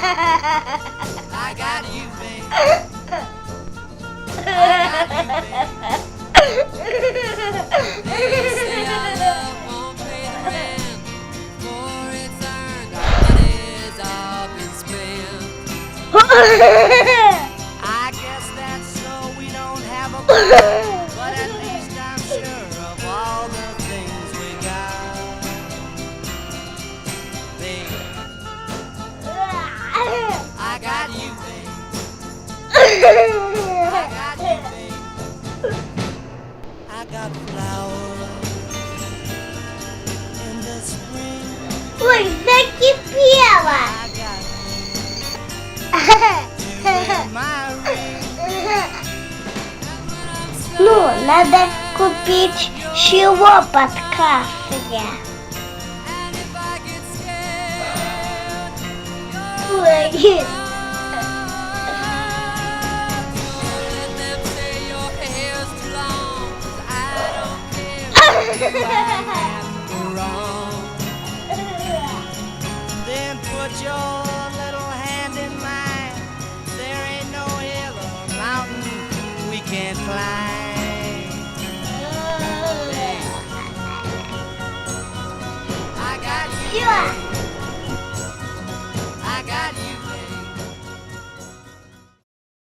I got you, babe. I got you, babe. They say our love won't pay the rent, for it's earned, our money's all been spent. I guess that's so we don't have a plan, but at least I'm sure of all the things we got. Babe, I got you, babe. I got you, babe. I got flowers in the spring. Ой, закипело. I got you in my ring. Ну, надо купить чего под кафе. And if I get scared, Ой. let them say your hair's too long, 'cause I don't care if you are wrong. Then put your little hand in mine. There ain't no hill or mountain we can't climb.